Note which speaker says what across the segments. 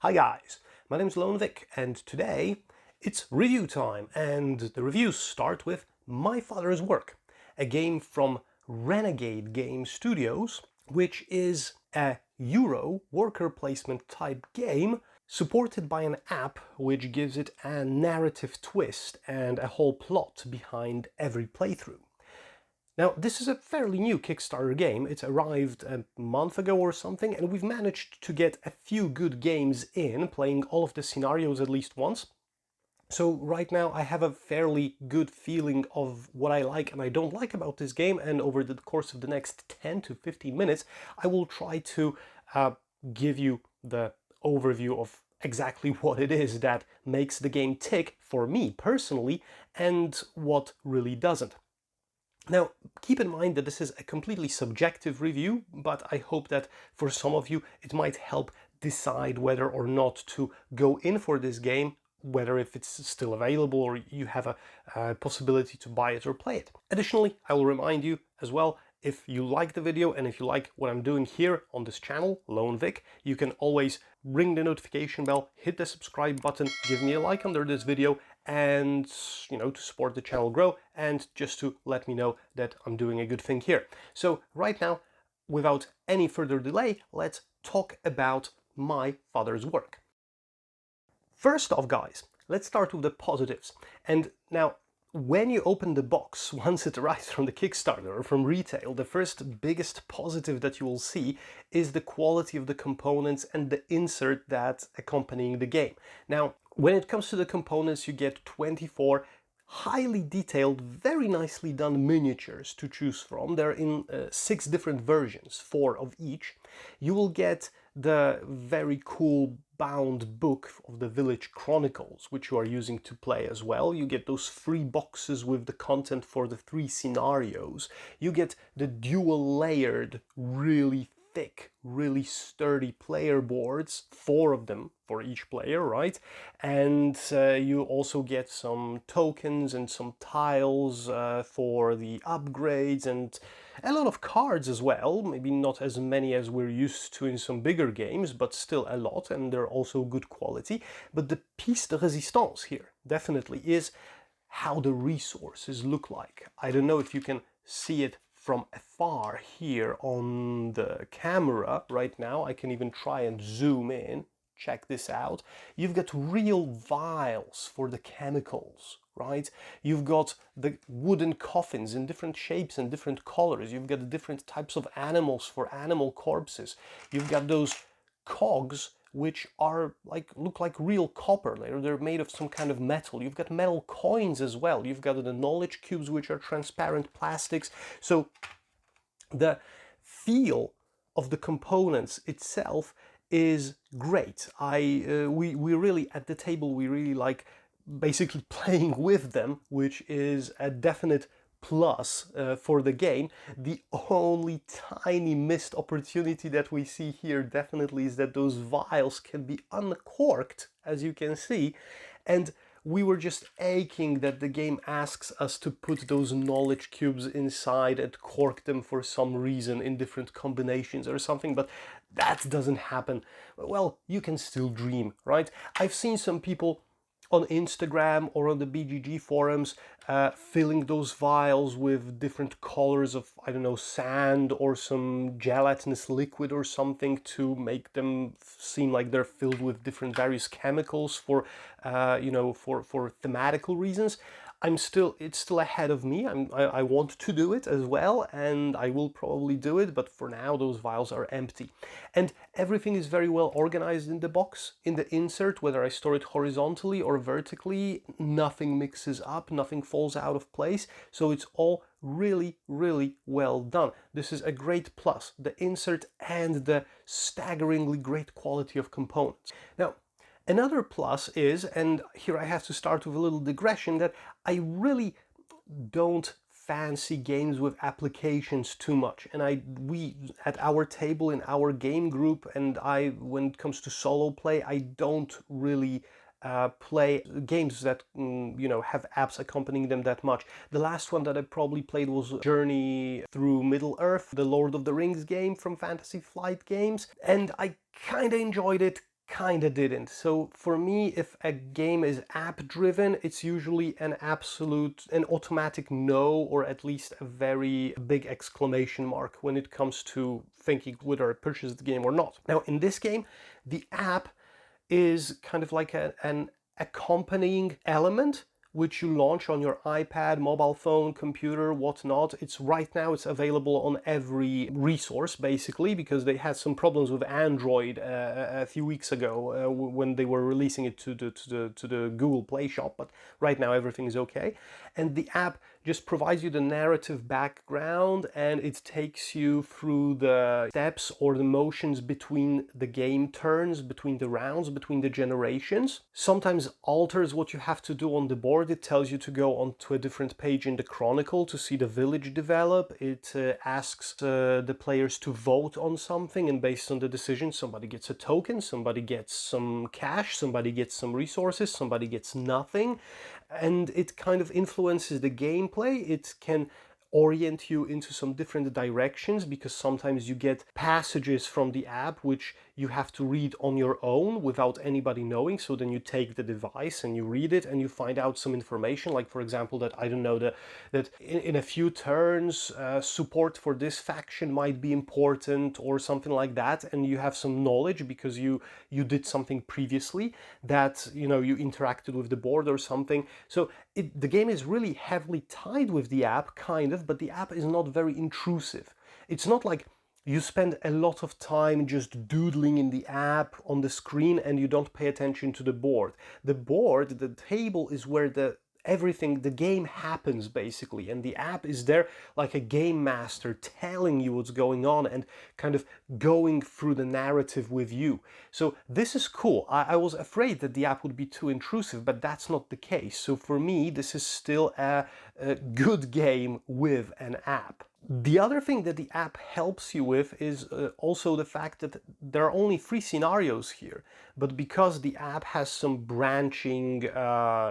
Speaker 1: Hi guys, my name is Vic, and today it's review time, and the reviews start with My Father's Work, a game from Renegade Game Studios, which is a Euro worker placement type game supported by an app which gives it a narrative twist and a whole plot behind every playthrough. Now, this is a fairly new Kickstarter game. It arrived a month ago or something, and we've managed to get a few good games in, playing all of the scenarios at least once. So right now I have a fairly good feeling of what I like and I don't like about this game, and over the course of the next 10 to 15 minutes I will try to give you the overview of exactly what it is that makes the game tick for me personally and what really doesn't. Now, keep in mind that this is a completely subjective review, but I hope that for some of you it might help decide whether or not to go in for this game, whether if it's still available or you have a possibility to buy it or play it. Additionally, I will remind you as well, if you like the video and if you like what I'm doing here on this channel, Lone Vic, you can always ring the notification bell, hit the subscribe button, give me a like under this video, and to support the channel grow and just to let me know that I'm doing a good thing here. So right now, without any further delay, let's talk about My Father's Work. First off, guys, let's start with the positives. And now, when you open the box, once it arrives from the Kickstarter or from retail, the first biggest positive that you will see is the quality of the components and the insert that's accompanying the game. Now, when it comes to the components, you get 24 highly detailed, very nicely done miniatures to choose from. They're in 6 different versions, 4 of each. You will get the very cool bound book of the Village Chronicles, which you are using to play as well. You get those 3 boxes with the content for the 3 scenarios. You get the dual layered, really thick, really sturdy player boards, 4 of them for each player, right? And you also get some tokens and some tiles for the upgrades, and a lot of cards as well. Maybe not as many as we're used to in some bigger games, but still a lot, and they're also good quality. But the piece de resistance here definitely is how the resources look like. I don't know if you can see it from afar here on the camera right now. I can even try and zoom in. Check this out. You've got real vials for the chemicals, right? You've got the wooden coffins in different shapes and different colors. You've got the different types of animals for animal corpses. You've got those cogs which are look like real copper. They're made of some kind of metal. You've got metal coins as well. You've got the knowledge cubes, which are transparent plastics. So the feel of the components itself is great. We really, at the table, we really like basically playing with them, which is a definite plus for the game. The only tiny missed opportunity that we see here definitely is that those vials can be uncorked, as you can see, and we were just aching that the game asks us to put those knowledge cubes inside and cork them for some reason in different combinations or something, but that doesn't happen. Well, you can still dream, right? I've seen some people on Instagram or on the BGG forums filling those vials with different colors of, I don't know, sand or some gelatinous liquid or something to make them seem like they're filled with different various chemicals for for thematical reasons. It's still ahead of me. I want to do it as well, and I will probably do it, but for now those vials are empty. And everything is very well organized in the box, in the insert, whether I store it horizontally or vertically. Nothing mixes up, nothing falls out of place, so it's all really, really well done. This is a great plus, the insert and the staggeringly great quality of components. Now, another plus is, and here I have to start with a little digression, that I really don't fancy games with applications too much. And we at our table in our game group, and when it comes to solo play, I don't really play games that have apps accompanying them that much. The last one that I probably played was Journey Through Middle-earth, the Lord of the Rings game from Fantasy Flight Games, and I kind of enjoyed it, kinda didn't. So for me, if a game is app driven, it's usually an automatic no, or at least a very big exclamation mark when it comes to thinking whether I purchase the game or not. Now in this game, the app is kind of like an accompanying element which you launch on your iPad, mobile phone, computer, whatnot. It's right now, it's available on every resource basically, because they had some problems with Android a few weeks ago when they were releasing it to the Google Play Shop. But right now everything is okay, and the app just provides you the narrative background, and it takes you through the steps or the motions between the game turns, between the rounds, between the generations. Sometimes alters what you have to do on the board. It tells you to go onto a different page in the Chronicle to see the village develop. It asks the players to vote on something, and based on the decision, somebody gets a token, somebody gets some cash, somebody gets some resources, somebody gets nothing. And it kind of influences the gameplay. It can orient you into some different directions, because sometimes you get passages from the app which you have to read on your own without anybody knowing. So then you take the device and you read it and you find out some information, like for example that, I don't know, that in a few turns support for this faction might be important or something like that, and you have some knowledge because you did something previously, that you interacted with the board or something. So the game is really heavily tied with the app, kind of, but the app is not very intrusive. It's not like you spend a lot of time just doodling in the app on the screen and you don't pay attention to the board. The table is where the game happens basically, and the app is there like a game master telling you what's going on and kind of going through the narrative with you. So this is cool. I was afraid that the app would be too intrusive, but that's not the case. So for me, this is still a good game with an app. The other thing that the app helps you with is also the fact that there are only 3 scenarios here, but because the app has some branching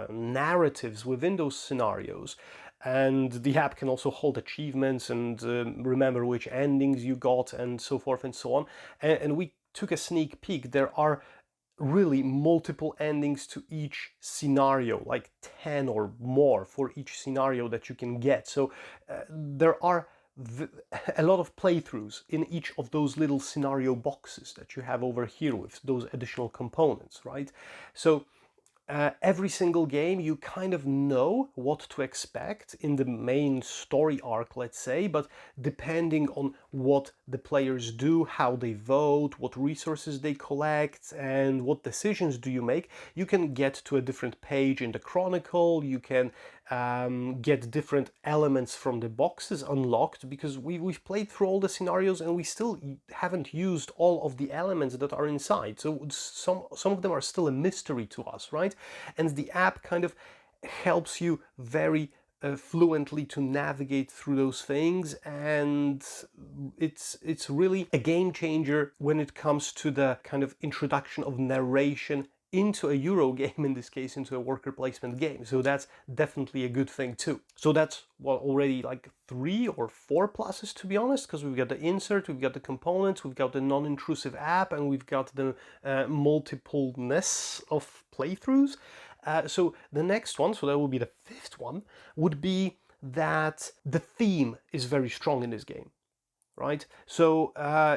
Speaker 1: narratives within those scenarios, and the app can also hold achievements and remember which endings you got and so forth and so on, and we took a sneak peek. There are really multiple endings to each scenario, like 10 or more for each scenario that you can get. So there are a lot of playthroughs in each of those little scenario boxes that you have over here with those additional components, right? So every single game you kind of know what to expect in the main story arc, let's say, but depending on what the players do, how they vote, what resources they collect, and what decisions do you make, you can get to a different page in the Chronicle. You can get different elements from the boxes unlocked, because we've played through all the scenarios and we still haven't used all of the elements that are inside. So some of them are still a mystery to us, right? And the app kind of helps you very fluently to navigate through those things, and it's really a game changer when it comes to the kind of introduction of narration into a Euro game, in this case into a worker placement game. So that's definitely a good thing too. So that's, well, already like 3 or 4 pluses, to be honest, because we've got the insert, we've got the components, we've got the non-intrusive app, and we've got the multipleness of playthroughs. So the next one, so that will be the 5th one, would be that the theme is very strong in this game. Right, so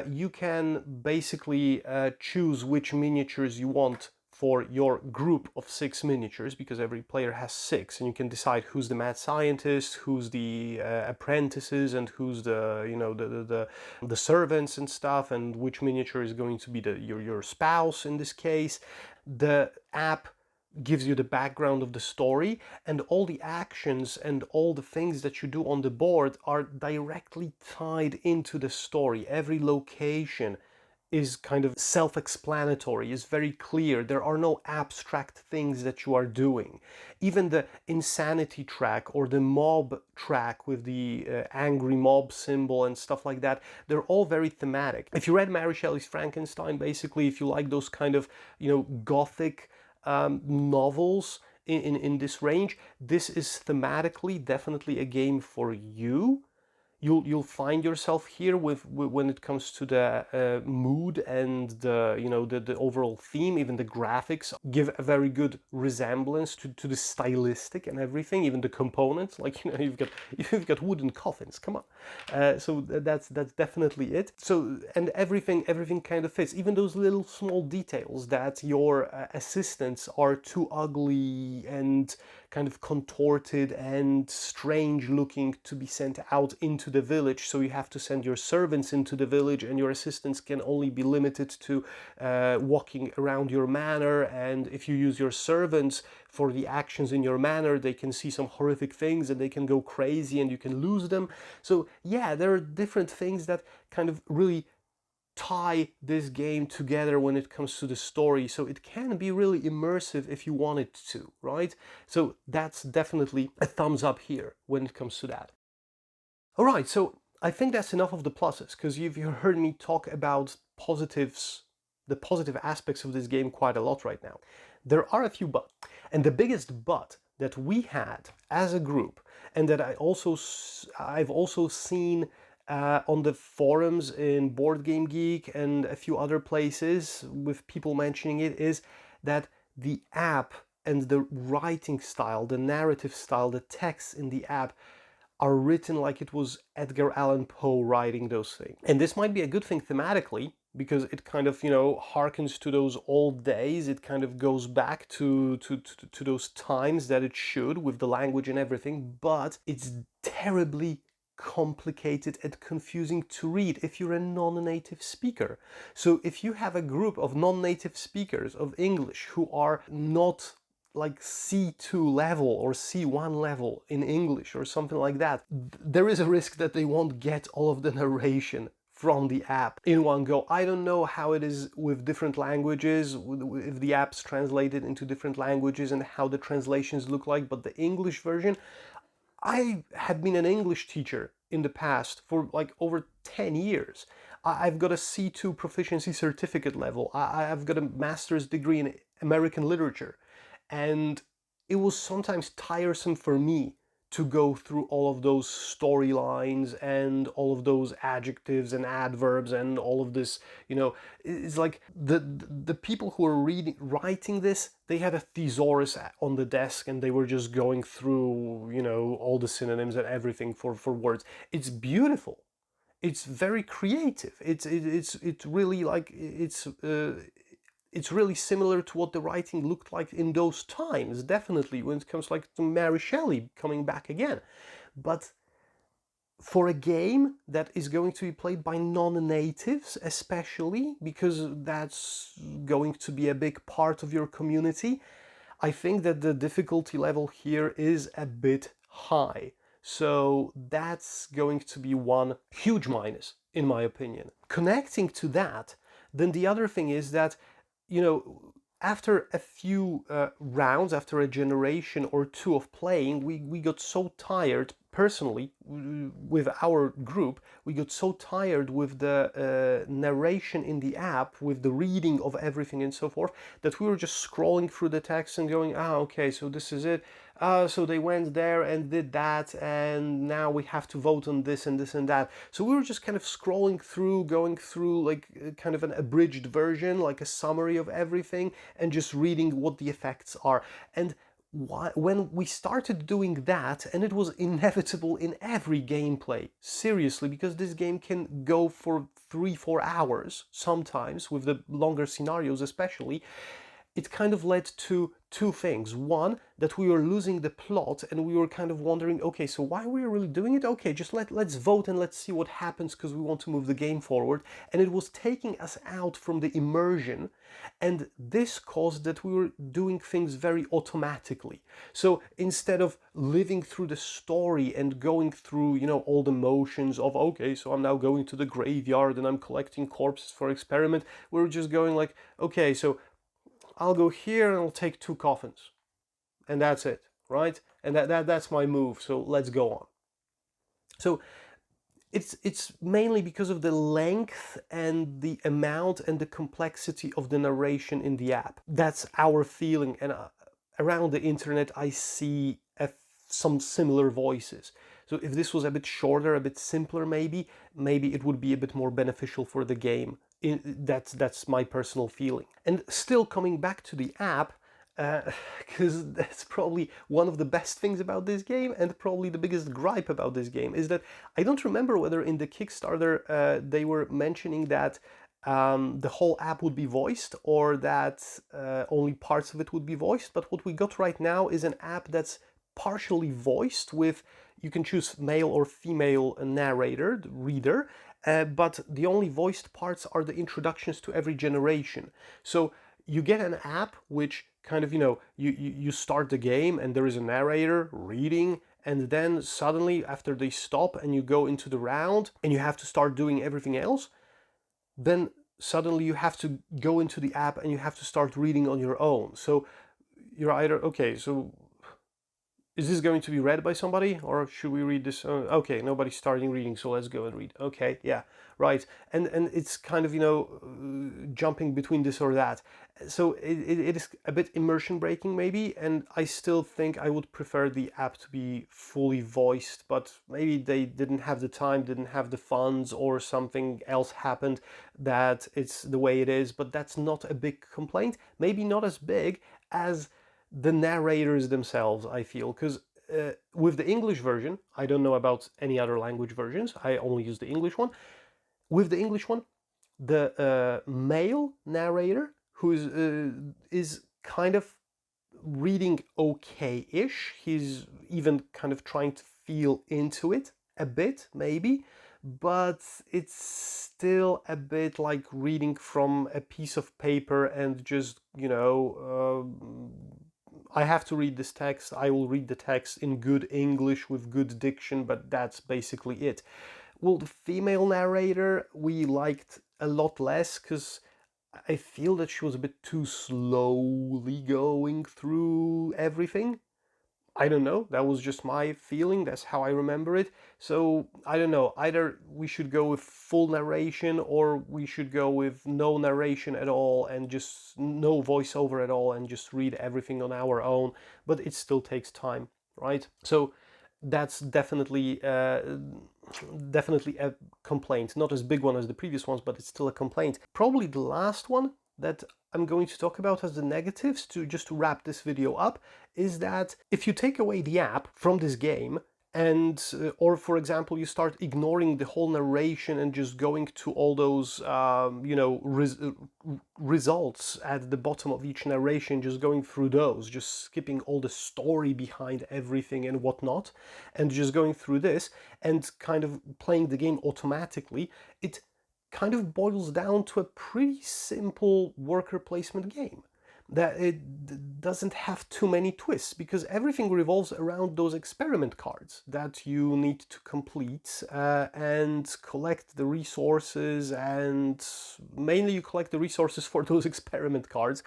Speaker 1: you can basically choose which miniatures you want for your group of 6 miniatures, because every player has 6, and you can decide who's the mad scientist, who's the apprentices, and who's the the servants and stuff, and which miniature is going to be your spouse in this case. The app gives you the background of the story, and all the actions and all the things that you do on the board are directly tied into the story. Every location is kind of self-explanatory, is very clear. There are no abstract things that you are doing. Even the insanity track or the mob track with the angry mob symbol and stuff like that, they're all very thematic. If you read Mary Shelley's Frankenstein, basically, if you like those kind of, gothic novels in this range, this is thematically definitely a game for you. you'll find yourself here with when it comes to the mood and the the overall theme. Even the graphics give a very good resemblance to the stylistic and everything, even the components, like you've got wooden coffins, come on. So that's definitely it. So, and everything kind of fits, even those little small details that your assistants are too ugly and kind of contorted and strange looking to be sent out into the village, so you have to send your servants into the village, and your assistants can only be limited to walking around your manor, and if you use your servants for the actions in your manor, they can see some horrific things and they can go crazy and you can lose them. So yeah, there are different things that kind of really tie this game together when it comes to the story, so it can be really immersive if you want it to, right? So that's definitely a thumbs up here when it comes to that. All right, so I think that's enough of the pluses, because you've heard me talk about positives, the positive aspects of this game quite a lot right now. There are a few buts, and the biggest but that we had as a group, and that I've also seen on the forums in Board Game Geek and a few other places with people mentioning it, is that the app and the writing style, the narrative style, the text in the app are written like it was Edgar Allan Poe writing those things. And this might be a good thing thematically, because it kind of, harkens to those old days. It kind of goes back to those times that it should, with the language and everything, but it's terribly complicated and confusing to read if you're a non-native speaker. So if you have a group of non-native speakers of English who are not like C2 level or C1 level in English or something like that, there is a risk that they won't get all of the narration from the app in one go. I don't know how it is with different languages, if the app's translated into different languages and how the translations look like, but the English version, I have been an English teacher in the past for like over 10 years. I've got a C2 proficiency certificate level. I've got a master's degree in American literature. And it was sometimes tiresome for me to go through all of those storylines and all of those adjectives and adverbs and all of this, it's like the people who were writing this, they had a thesaurus on the desk and they were just going through, all the synonyms and everything for words. It's beautiful. It's very creative. It's really like, it's really similar to what the writing looked like in those times, definitely, when it comes like to Mary Shelley coming back again. But for a game that is going to be played by non-natives, especially, because that's going to be a big part of your community, I think that the difficulty level here is a bit high. So that's going to be one huge minus, in my opinion. Connecting to that, then the other thing is that, after a few rounds, after a generation or two of playing, we got so tired, personally, with our group, we got so tired with the narration in the app, with the reading of everything and so forth, that we were just scrolling through the text and going, okay, so this is it. So they went there and did that, and now we have to vote on this and this and that. So we were just kind of scrolling through, going through like kind of an abridged version, like a summary of everything, and just reading what the effects are. And when we started doing that, and it was inevitable in every gameplay, seriously, because this game can go for 3-4 hours sometimes, with the longer scenarios especially, it kind of led to two things. One, that we were losing the plot and we were kind of wondering, okay, so why are we really doing it? Okay, just let's vote and let's see what happens, because we want to move the game forward. And it was taking us out from the immersion, and this caused that we were doing things very automatically. So instead of living through the story and going through, all the motions of, okay, so I'm now going to the graveyard and I'm collecting corpses for experiment, we were just going like, okay, so I'll go here and I'll take 2 coffins. And that's it, right? And that's my move, so let's go on. So it's mainly because of the length and the amount and the complexity of the narration in the app. That's our feeling, and around the internet I see some similar voices. So if this was a bit shorter, a bit simpler, maybe it would be a bit more beneficial for the game. That's my personal feeling. And still coming back to the app, because that's probably one of the best things about this game, and probably the biggest gripe about this game, is that I don't remember whether in the Kickstarter they were mentioning that the whole app would be voiced, or that only parts of it would be voiced. But what we got right now is an app that's partially voiced with, you can choose male or female narrator, reader, but the only voiced parts are the introductions to every generation. So you get an app which kind of, you start the game and there is a narrator reading, and then suddenly after they stop and you go into the round and you have to start doing everything else, then suddenly you have to go into the app and you have to start reading on your own. So you're either, okay, so is this going to be read by somebody, or should we read this? Okay, nobody's starting reading, so let's go and read. Okay, yeah, right. And it's kind of, jumping between this or that. So it is a bit immersion breaking maybe, and I still think I would prefer the app to be fully voiced, but maybe they didn't have the time, didn't have the funds, or something else happened that it's the way it is. But that's not a big complaint. Maybe not as big as the narrators themselves, I feel, because with the English version, I don't know about any other language versions, I only use the English one. With the English one, the male narrator, who is kind of reading okay-ish, he's even kind of trying to feel into it a bit, maybe, but it's still a bit like reading from a piece of paper and just, I have to read this text, I will read the text in good English with good diction, but that's basically it. Well, the female narrator we liked a lot less, because I feel that she was a bit too slowly going through everything. I don't know, that was just my feeling, that's how I remember it. So I don't know, either we should go with full narration, or we should go with no narration at all and just no voiceover at all and just read everything on our own, but it still takes time, right? So that's definitely definitely a complaint, not as big one as the previous ones, but it's still a complaint. Probably the last one that I'm going to talk about as the negatives, to just wrap this video up, is that if you take away the app from this game, and or for example you start ignoring the whole narration and just going to all those results at the bottom of each narration, just going through those, just skipping all the story behind everything and whatnot, and just going through this and kind of playing the game automatically, it kind of boils down to a pretty simple worker placement game. That it doesn't have too many twists, because everything revolves around those experiment cards that you need to complete and collect the resources, and mainly you collect the resources for those experiment cards.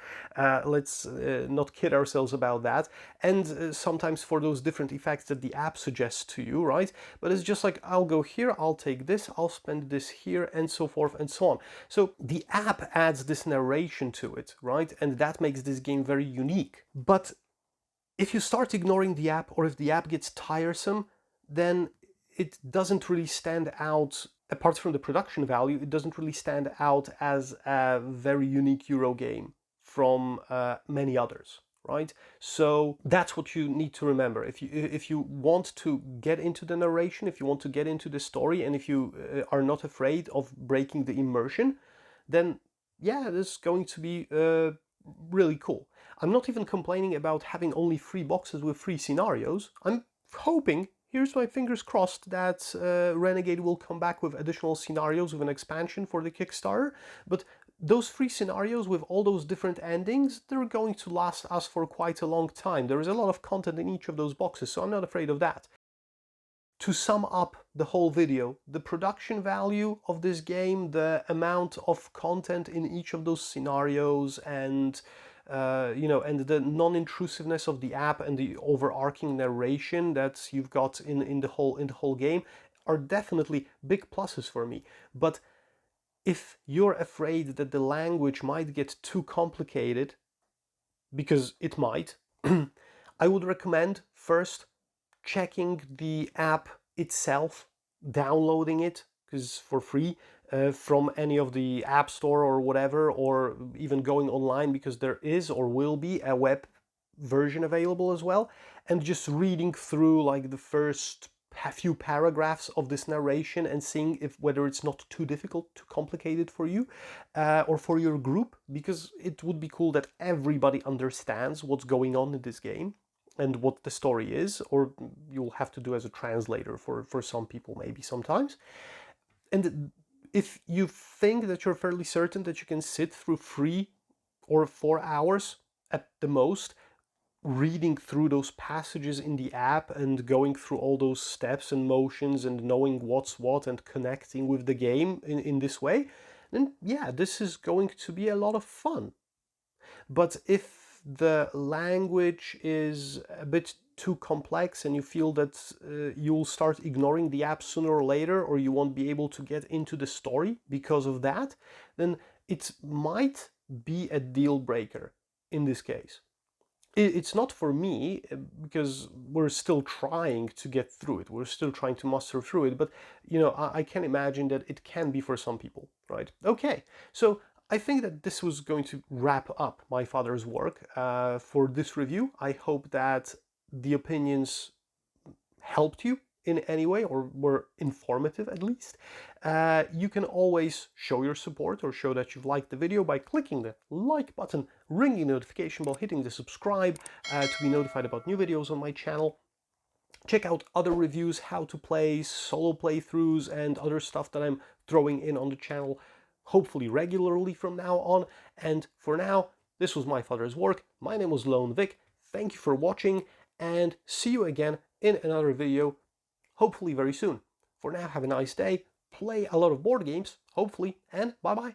Speaker 1: Let's not kid ourselves about that. And sometimes for those different effects that the app suggests to you, right? But it's just like, I'll go here, I'll take this, I'll spend this here, and so forth and so on. So the app adds this narration to it, right? And that makes this game very unique. But if you start ignoring the app, or if the app gets tiresome, then it doesn't really stand out. Apart from the production value, it doesn't really stand out as a very unique Euro game from many others, right? So that's what you need to remember. If you want to get into the narration, if you want to get into the story, and if you are not afraid of breaking the immersion, then yeah, this is going to be really cool. I'm not even complaining about having only 3 boxes with 3 scenarios. I'm hoping, here's my fingers crossed, that Renegade will come back with additional scenarios with an expansion for the Kickstarter, but those 3 scenarios with all those different endings, they're going to last us for quite a long time. There is a lot of content in each of those boxes, so I'm not afraid of that. To sum up the whole video, the production value of this game, the amount of content in each of those scenarios, and and the non-intrusiveness of the app and the overarching narration that you've got in the whole game, are definitely big pluses for me. But if you're afraid that the language might get too complicated, because it might, I would recommend first checking the app itself, downloading it, because for free, from any of the app store or whatever, or even going online, because there is or will be a web version available as well, and just reading through like the first few paragraphs of this narration and seeing if whether it's not too difficult, too complicated for you, or for your group, because it would be cool that everybody understands what's going on in this game and what the story is, or you'll have to do as a translator for some people maybe sometimes. And if you think that you're fairly certain that you can sit through 3 or 4 hours at the most, reading through those passages in the app and going through all those steps and motions and knowing what's what and connecting with the game in this way, then yeah, this is going to be a lot of fun. But if the language is a bit too complex and you feel that you'll start ignoring the app sooner or later, or you won't be able to get into the story because of that, then it might be a deal breaker in this case. It's not for me, because we're still trying to get through it. We're still trying to muster through it. But, you know, I can imagine that it can be for some people, right? Okay, so I think that this was going to wrap up my father's work for this review. I hope that the opinions helped you in any way, or were informative at least. You can always show your support or show that you've liked the video by clicking the like button, ringing the notification bell, hitting the subscribe to be notified about new videos on my channel. Check out other reviews, how to play, solo playthroughs, and other stuff that I'm throwing in on the channel, hopefully regularly from now on. And for now, this was my father's work. My name was Lone Vic. Thank you for watching, and see you again in another video, hopefully very soon. For now, have a nice day, play a lot of board games, hopefully, and bye-bye.